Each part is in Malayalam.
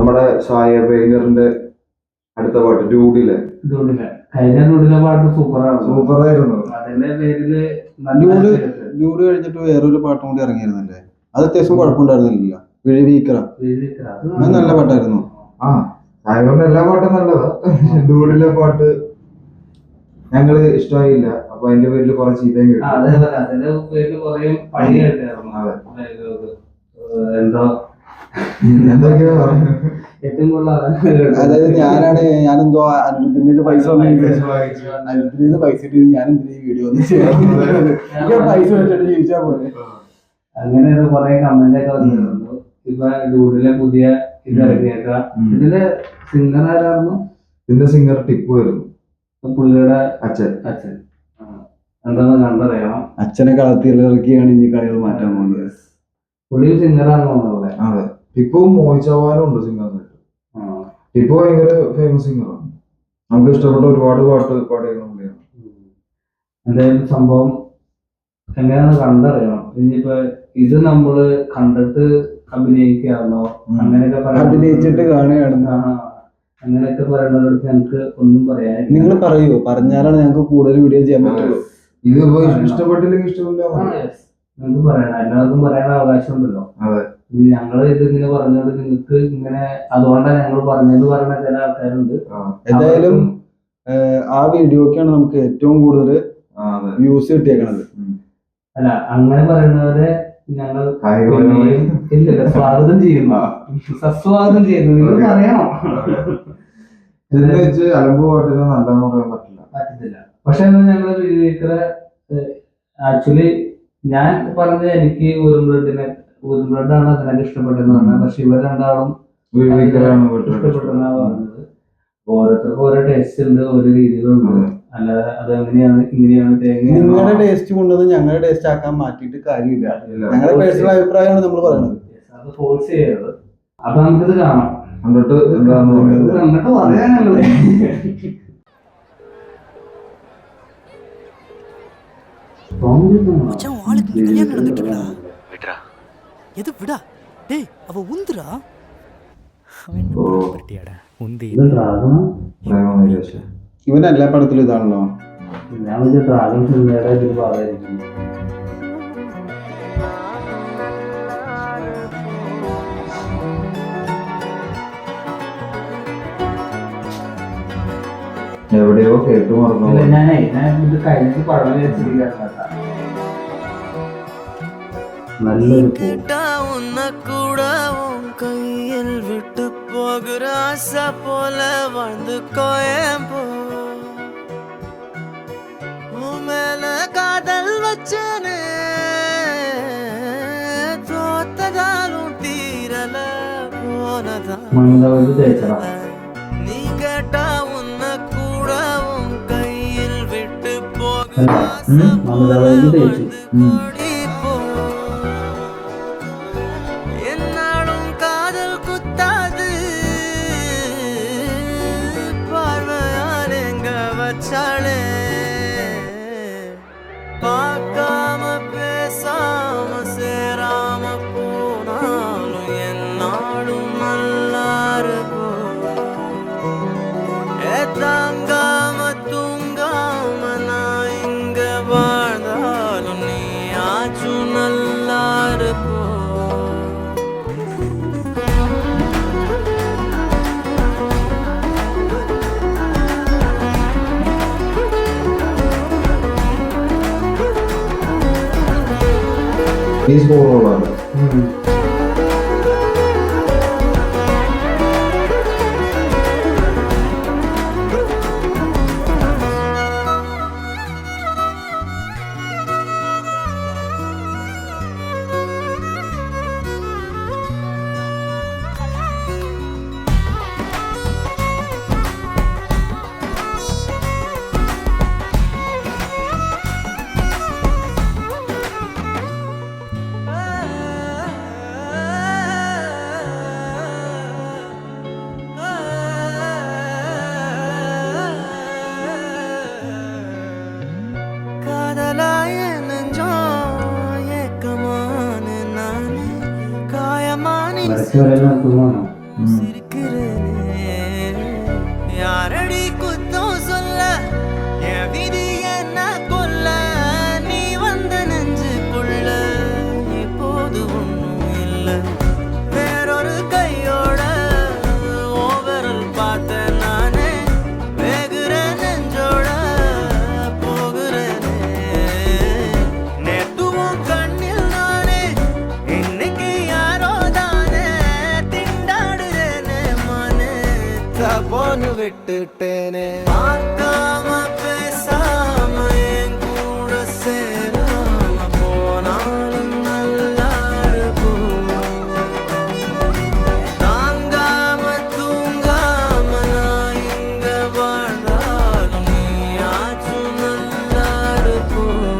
നമ്മുടെ സായ ഭയങ്കറിന്റെ അടുത്ത പാട്ട് ഡ്യൂഡിലെ കഴിഞ്ഞ ഡ്യൂഡിലെ പാട്ട് സൂപ്പറായിരുന്നു. അതിന്റെ പേരില് ഡ്യൂഡ് കഴിഞ്ഞിട്ട് വേറൊരു പാട്ടും കൂടി ഇറങ്ങിയിരുന്നല്ലേ? അത് അത്യാവശ്യം കുഴപ്പമുണ്ടായിരുന്നില്ല. അത് നല്ല പാട്ടായിരുന്നു. ആ സായബറിന്റെ എല്ലാ പാട്ടും നല്ലതാ. ഡ്യൂഡിലെ പാട്ട് ഞങ്ങള് ഇഷ്ടമായില്ല. അപ്പൊ അതിന്റെ പേരിൽ കുറെ ചീത്തയും കേട്ടു. അതിന്റെ പേരിൽ കുറെ പണി കേട്ടായിരുന്നു. എന്തോ എന്തൊക്കെയാ പറഞ്ഞു. ഏറ്റവും അതായത് ഞാനെന്തോ അനിരുദ്ധിന്റെ പൈസ അനിരുദ്ധിന്റെ പൈസ ഇട്ട് ഞാൻ എന്തിനാ ഈ വീഡിയോ പൈസ വെച്ചിട്ട് ജീവിച്ചാ പോലെ. അങ്ങനെ കുറെ കമന്റ് ഒക്കെ വന്നിരുന്നു. ഇപ്പൊ ഡ്യൂഡിലെ പുതിയ ഇത് ഇറങ്ങിയേക്കാം. ഇതിന്റെ സിംഗർ ആരായിരുന്നു? ഇതിന്റെ സിംഗർ ടിപ്പു ആയിരുന്നു. പുള്ളിയുടെ അച്ഛൻ എന്താന്ന് കണ്ടറിയണം. അച്ഛനെ കളത്തിലിറക്കിയാണ് ഇനി കളികൾ മാറ്റാൻ പോകുന്നത്. പുള്ളി സിംഗറാണെന്ന് തോന്നുന്നത്. അതെ, ടിപ്പു മോഹിത് ചവാനും ഉണ്ട് സിംഗേഴ്സ്. ടിപ്പു ഭയങ്കര ഫേമസ് സിംഗറാണ്. നമുക്ക് ഇഷ്ടപ്പെട്ട ഒരുപാട് പാട്ട് പാടിയിരുന്ന പുള്ളിയാണ്. എന്തായാലും സംഭവം എങ്ങനെയാണെന്ന് കണ്ടറിയണം. ഇനിയിപ്പോ ഇത് നമ്മള് കണ്ടിട്ട് അഭിനയിക്കുകയാണോ അങ്ങനെയൊക്കെ അഭിനയിച്ചിട്ട് കാണുകയാണെന്ന് അങ്ങനെയൊക്കെ പറയുന്നവർക്ക് ഞങ്ങൾക്ക് ഒന്നും പറയാൻ. നിങ്ങൾ പറയൂ, പറഞ്ഞാലാണ് ഞങ്ങൾക്ക് കൂടുതൽ വീഡിയോ ചെയ്യാൻ പറ്റുള്ളൂ. ഇത് ഇഷ്ടപ്പെട്ടില്ലെങ്കിൽ ഇഷ്ടമില്ല നിങ്ങൾക്ക് പറയണം. എല്ലാവർക്കും പറയാൻ അവകാശമുണ്ടല്ലോ. ഞങ്ങള് ഇതിങ്ങനെ പറഞ്ഞോണ്ട് നിങ്ങൾക്ക് ഇങ്ങനെ അതുകൊണ്ടാണ് ഞങ്ങൾ പറഞ്ഞെന്ന് പറയുന്ന ചില ആൾക്കാരുണ്ട്. എന്തായാലും ആ വീഡിയോക്കാണ് നമുക്ക് ഏറ്റവും കൂടുതൽ വ്യൂസ് കിട്ടിയേക്കണത്. അല്ല, അങ്ങനെ പറയുന്നവരെ ഞങ്ങൾ ഇല്ല സ്വാഗതം ചെയ്യുന്നു, സസ്വാഗതം ചെയ്യുന്നു. നിങ്ങൾ പറയണം. അലമ്പ് പാട്ടിന് നല്ലതെന്ന് പറയാൻ പറ്റത്തില്ല. പക്ഷെ ഞങ്ങള് വീഡിയോ ആക്ച്വലി ഞാൻ പറഞ്ഞത് എനിക്ക് ബ്രെഡാണ് അതിനൊക്കെ ഇഷ്ടപ്പെട്ടെന്ന് പറഞ്ഞത്. പക്ഷെ ഇവർ രണ്ടാളും ഇഷ്ടപ്പെട്ടെന്നാ പറഞ്ഞത്. ഓരോരുത്തർക്കും ഓരോ ടേസ്റ്റ് ഉണ്ട്, ഓരോ രീതികളുണ്ട്. അല്ലാതെ അത് എങ്ങനെയാണ് ഇങ്ങനെയാണ് നിങ്ങളുടെ ടേസ്റ്റ് കൊണ്ടൊന്നും ഞങ്ങളുടെ ടേസ്റ്റ് ആക്കാൻ മാറ്റിയിട്ട് കാര്യമില്ല. ഞങ്ങളുടെ പേഴ്സണൽ അഭിപ്രായമാണ് നമ്മൾ പറയുന്നത്. അത് ഫോഴ്സ് ചെയ്യരുത്. അപ്പൊ നമുക്കിത് കാണാം. എന്നിട്ട് പറയാനുള്ളത് ഇവൻ എല്ലാ പടത്തിലും ഇതാണല്ലോ. ഞാൻ ഡ്രാഗൺ സിനിമയുടെ ഇതിൽ പറയാതിരിക്കുന്നു. എവിടെയോ കേട്ടു മറന്നു. ഞാൻ ഇത് കഴിഞ്ഞിട്ട് പടം വെച്ചിരിക്കുകയാണ്. നല്ലൊരു கையில் விட்டு போகிற ஆசை போல வாழ்ந்து கோயம்போ மேல காதல் வச்சனே தோத்ததாலும் தீரல போனதா நீ கேட்டா உன்ன கூட உன் கையில் விட்டு போகிற ஆசை போல வாழ்ந்து பார்க்காம பேசாம சேராம போனாலும் என்னாலும் நல்லா இருக்கும். தாங்காம தூங்காம நான் இங்க வாழ்ந்தாலும் நீ ஆச்சும் நல்லா இருக்கும். Please go over. വരച്ചു വരാൻ തോന്നുന്നു. சிரிக்கிறேனே யாரடி குத்தம் சொல்ல என் விதி என்ன கொல்ல நீ வந்த நெஞ்சுக்குள்ள இப்போது ஒன்றும் இல்லை வேறொரு கையோட ஓவரல் பார்த்த நானே வேகுற நெஞ்சோட போகிறேனே நேத்துவும் கண்ணில் நானே இன்னைக்கு யாரோ தானே திண்டாடுறேனே மானே தப்போன்னு விட்டுட்டேனே பார்க்காம பேசாம என் கூட சேராம போனாலும் நல்லா இருக்கும் தாங்காம தூங்காம நான் இங்க வாழ்ந்தாலும் நீயாச்சும் நல்லா இருக்கும்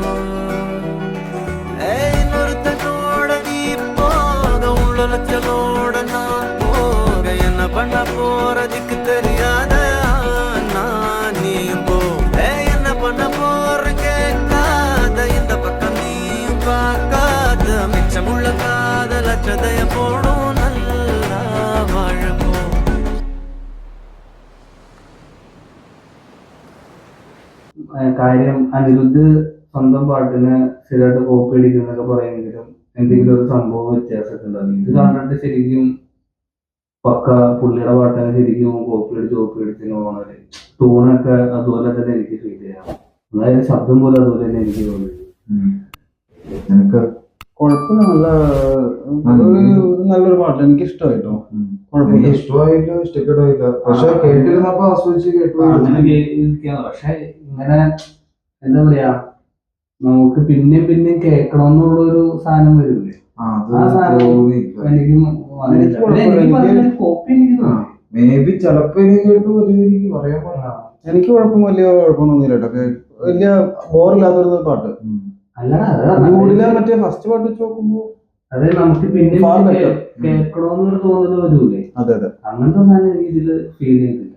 இன்னொருத்தனோட நீ போக உள்ளச்சலோட நான் போக என்ன பண்ண போறதுக்கு தெரியாத நான் நீயும் போ என்ன பண்ண போற கேட்காத இந்த பக்கம் நீயும் பார்க்காத மிச்சமுள்ள காதல் அச்சதைய போடும் நல்லா வாழப்போம் കാര്യം അനിരുദ്ധ് സ്വന്തം പാട്ടിന് സ്ഥിരമായിട്ട് കോപ്പി അടിക്കുന്നൊക്കെ പറയുമെങ്കിലും എന്തെങ്കിലും ഒരു സംഭവം വ്യത്യാസമൊക്കെ ഉണ്ടാകും. ഇത് കണ്ടിട്ട് ശരിക്കും പക്ക പുള്ളിയുടെ പാട്ടിനെ ശരിക്കും കോപ്പി അടിച്ച് പോകണവര് ടൂണൊക്കെ അതുപോലെ തന്നെ എനിക്ക് ഫീൽ ചെയ്യാം. അതായത് ശബ്ദം പോലെ അതുപോലെ തന്നെ എനിക്ക് തോന്നി. എനിക്ക് കുഴപ്പമില്ല, നല്ലൊരു പാട്ട്, എനിക്ക് ഇഷ്ടമായിട്ടോ. കുഴപ്പമില്ല, ഇഷ്ടമായില്ല, ഇഷ്ടപ്പെടായില്ല, പക്ഷെ കേട്ടിരുന്നപ്പോ ആസ്വദിച്ച് കേട്ടു. അങ്ങനെ ഇരിക്കുകയാണ്. പക്ഷെ ഇങ്ങനെ എന്താ പറയാ, നമുക്ക് പിന്നെയും പിന്നെയും കേൾക്കണമെന്നുള്ള ഒരു സാധനം വരില്ലേ, ആ സാധനം എനിക്കും കോപ്പി എനിക്ക് തോന്നി. മേ ബി ചിലപ്പോ എനിക്ക് കേട്ടു എനിക്ക് പറയാൻ പാടില്ല. എനിക്ക് വലിയ കുഴപ്പമൊന്നുമില്ല കേട്ടോ. വലിയ ബോറില്ലാത്തൊരു പാട്ട്. അല്ലടാ മറ്റേ ഫസ്റ്റ് പാട്ട് വെച്ച് നോക്കുമ്പോ അതെ നമുക്ക് പിന്നെ കേൾക്കണമെന്നൊരു തോന്നല് വരൂലേ. അതെ അതെ, അങ്ങനത്തെ സാധനം എനിക്ക് ഇതില് ഫീൽ ചെയ്തില്ല.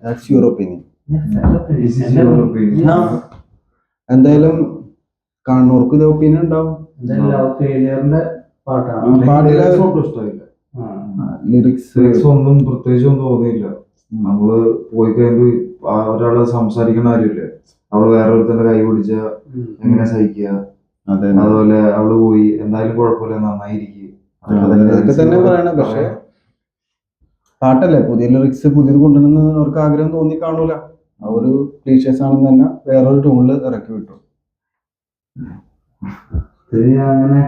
എന്തായാലും കാണുന്നവർക്ക് ഇത് ഒപ്പീനിയൻ ഉണ്ടാവും. ഫെയിലിയറിന്റെ പാട്ടാണ്. ഇഷ്ടമായില്ല, ലിറിക്സ് ഒന്നും പ്രത്യേകിച്ച് ഒന്നും തോന്നിയില്ല. നമ്മള് പോയി കഴിഞ്ഞു ഒരാള് സംസാരിക്കണ കാര്യമില്ലേ, അവള് വേറെ ഒരുത്തന്റെ കൈ പിടിച്ച എങ്ങനെ സഹിക്കുക, അതുപോലെ അവള് പോയി എന്തായാലും കുഴപ്പമില്ല നന്നായിരിക്കും, അതൊക്കെ തന്നെ പറയണ. പക്ഷെ പാട്ടല്ലേ, പുതിയ ലിറിക്സ് പുതിയത് കൊണ്ടുവരുന്ന അവർക്ക് ആഗ്രഹം തോന്നി കാണൂല. ആ ഒരു ക്ലീഷേഴ്സ് ആണെന്ന് തന്നെ വേറൊരു ടൂണില് ഇറക്കി വിട്ടു. അങ്ങനെ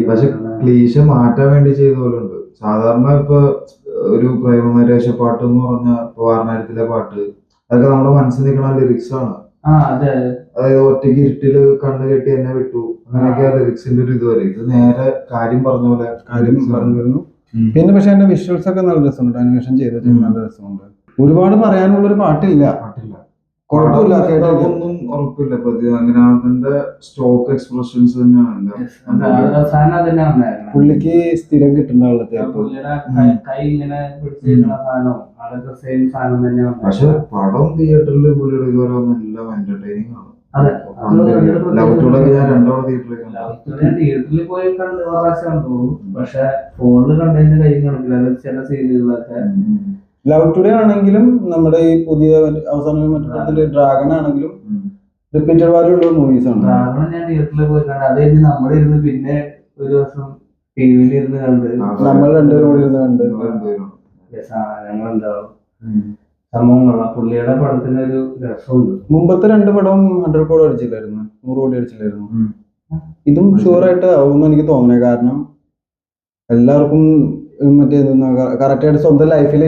പക്ഷെ ക്ലീശ മാറ്റാൻ വേണ്ടി ചെയ്ത പോലെ ഉണ്ട്. സാധാരണ ഇപ്പൊ ഒരു പ്രേമനരേശ പാട്ട് എന്ന് പറഞ്ഞ ഇപ്പൊ വാരണാരത്തിലെ പാട്ട്, അതൊക്കെ നമ്മുടെ മനസ്സിൽ നിൽക്കുന്ന ലിറിക്സ് ആണ്. അതായത് ഒറ്റയ്ക്ക് ഇരുട്ടില് കണ്ണ് കെട്ടി എന്നെ വിട്ടു, അങ്ങനെയൊക്കെ ലിറിക്സിന്റെ ഒരു ഇതുവരെ. ഇത് നേരെ കാര്യം പറഞ്ഞ പോലെ കാര്യം പറഞ്ഞു വരുന്നു. പിന്നെ പക്ഷെ അതിന്റെ വിഷ്വൽസ് ഒക്കെ നല്ല രസമുണ്ട്, അനിമേഷൻ ചെയ്തിട്ട് നല്ല രസമുണ്ട്. ഒരുപാട് പറയാനുള്ള ഒരു പാട്ടില്ല, കുഴപ്പമില്ല, ഒന്നും ഉറപ്പില്ല. അതിന്റെ സ്റ്റോക്ക് എക്സ്പ്രഷൻസ് തന്നെയാണ് പുള്ളിക്ക് സ്ഥിരം കിട്ടുന്ന ആളത്തെ. പക്ഷെ പടം തിയേറ്ററിൽ പുള്ളിയുടെ ഇതുവരെ എല്ലാം എന്റർടൈനിങ് ആണ്. ലവ് ടുഡേ ഞാൻ 2 തവണ തിയേറ്ററിൽ പോയി കണ്ട് പ്രാവശ്യം, പക്ഷെ ഫോണിൽ കണ്ടതിന് കൈ കണക്കില്ല ചില സീനുകളൊക്കെ. ലവ് ടുഡേ ആണെങ്കിലും നമ്മുടെ ഈ പുതിയ അവസാനം മറ്റേ ഡ്രാഗൺ ആണെങ്കിലും റിപ്പീറ്റഡ് വാല്യൂ ഉള്ള മൂവീസ് ആണ്. ഡ്രാഗൺ ഞാൻ തിയേറ്ററിൽ പോയി കണ്ട്, അത് കഴിഞ്ഞ് നമ്മളിരുന്ന് പിന്നെ ഒരു ദിവസം ടിവിയിൽ ഇരുന്ന് കണ്ട്, നമ്മൾ രണ്ടുപേരും കൂടി ഇരുന്ന് കണ്ട്. ഞങ്ങളെന്താ സംഭവം കൊള്ളാം. പുള്ളിയുടെ പടത്തിന് ഒരു രസമുണ്ട്. മുമ്പത്തെ 2 പടം 100 കോടി അടിച്ചില്ലായിരുന്നു, 100 കോടി അടിച്ചില്ലായിരുന്നു. ഇതും ഷുവറായിട്ട് ആവുമെന്ന് എനിക്ക് തോന്നണേ. കാരണം എല്ലാവർക്കും മറ്റേ കറക്റ്റ് ആയിട്ട് സ്വന്തം ലൈഫിലെ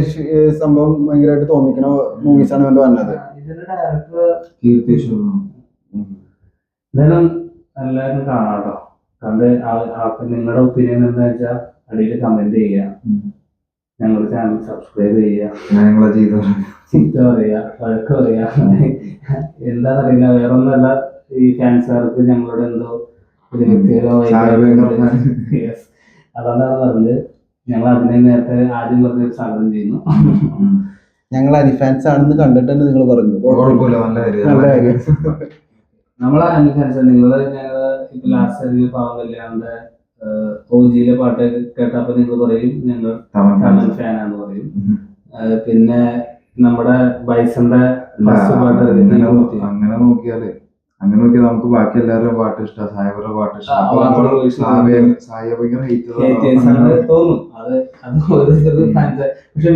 സംഭവം ഭയങ്കരമായിട്ട് തോന്നിക്കണ മൂവീസാണ് ഇവന്റെ വന്നത്. ഇതിന്റെ ഡയറക്ടർ എന്തായാലും എല്ലാവരും കാണാട്ടോ. കണ്ട് നിങ്ങളുടെ ഒപ്പീനിയൻ എന്താ വെച്ചാൽ അടിയിൽ കമന്റ് ചെയ്യുക, ഞങ്ങളുടെ ചാനൽ സബ്സ്ക്രൈബ് ചെയ്യുക, ചീത്ത പറയുക, വഴക്ക് പറയുക, എന്താണെന്നറിയില്ല. വേറൊന്നല്ല, ഈ ഫാൻസുകാർക്ക് ഞങ്ങളോട് എന്തോ ഒരു വ്യക്തിപരമായി അതാണ് പറഞ്ഞത്. ഞങ്ങൾ അതിനെ നേരത്തെ ആദ്യം പറഞ്ഞ സ്വാഗതം ചെയ്യുന്നു. ഞങ്ങൾ അനിഫാൻസ് ആണെന്ന് കണ്ടിട്ട് നിങ്ങൾ പറഞ്ഞു, നമ്മളെ അനിഫാൻസ്. നിങ്ങള് ഞങ്ങള് ഇപ്പൊ ലാസ്റ്റ് പാവം കല്യാണന്റെ OG-ലെ പാട്ട് കേട്ടപ്പോ നിങ്ങൾ പറയും ഞങ്ങൾ തമൻ ഫാനാന്ന് പറയും. പിന്നെ നമ്മുടെ ബൈസന്റെ ഫസ്റ്റ് പാട്ട് അങ്ങനെ നോക്കിയാൽ നമുക്ക് ബാക്കി എല്ലാവരുടെയും പാട്ട് ഇഷ്ടം, സായിബറുടെ പാട്ട് ഇഷ്ടം, തോന്നും. അത് ഓരോരുത്തർക്ക് ഫാൻസ്. പക്ഷെ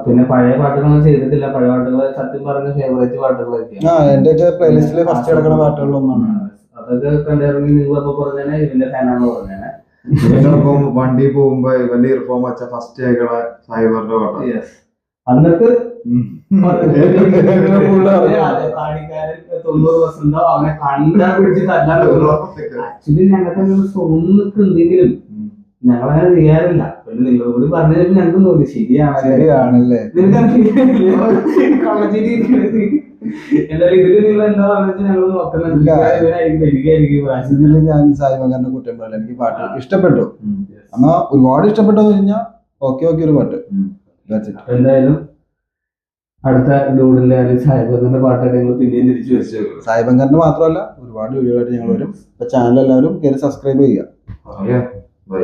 പിന്നെ പഴയ പാട്ടുകൾ ചെയ്തിട്ടില്ല. പഴയ പാട്ടുകൾ സത്യം പറഞ്ഞ ഫേവറേറ്റ് പാട്ടുകളൊക്കെയാണ്. എന്റെയൊക്കെ പ്ലേലിസ്റ്റില് ഫസ്റ്റ് കിടക്കുന്ന പാട്ടുകളിലൊന്നാണ്. അതൊക്കെ കണ്ടിറങ്ങി നിങ്ങളിപ്പോ പറഞ്ഞാൽ ഇതിന്റെ ഫാനാണെന്ന് പറഞ്ഞാൽ വണ്ടി പോകുമ്പോ ഇവന്റെ ഇയർഫോൺ വെച്ച ഫസ്റ്റ് കേൾക്കണ സായിബറിന്റെ പാട്ടാണ്. എന്നിട്ട് 90% അവനെ കണ്ടാ പിടിച്ച് തല്ലാൻ ആക്ച്വലി ഞങ്ങൾക്ക് സോങ്ങൊക്കെ ഉണ്ടെങ്കിലും ഞങ്ങളങ്ങനെ ചെയ്യാറില്ല. പിന്നെ നിങ്ങളോട് കൂടി പറഞ്ഞു കഴിഞ്ഞാൽ ഞങ്ങൾക്ക് തോന്നി ശരിയാണല്ലേ. കള്ളച്ചിരി എന്തായാലും ഇതില് നിങ്ങൾ എന്താ പറഞ്ഞാൽ ഞങ്ങൾ നോക്കുന്നുണ്ട്. ഇതില് ഞാൻ സായിബാറിന്റെ കുറ്റം പറയില്ല. എനിക്ക് പാട്ട് ഇഷ്ടപ്പെട്ടു. എന്നാ ഒരുപാട് ഇഷ്ടപ്പെട്ടെന്ന് കഴിഞ്ഞാൽ ഓക്കെ ഒരു പാട്ട്. എന്തായാലും അടുത്ത ഡൂഡിന്റെ സായിബാറിന്റെ പാട്ടായിട്ട് ഞങ്ങൾ പിന്നെയും തിരിച്ചു വെച്ചു. സായിബാറിന്റെ മാത്രമല്ല ഒരുപാട് വീഡിയോ ആയിട്ട് ഞങ്ങൾ വരും. അപ്പൊ ചാനൽ എല്ലാവരും കയറി സബ്സ്ക്രൈബ് ചെയ്യുക. ബൈ.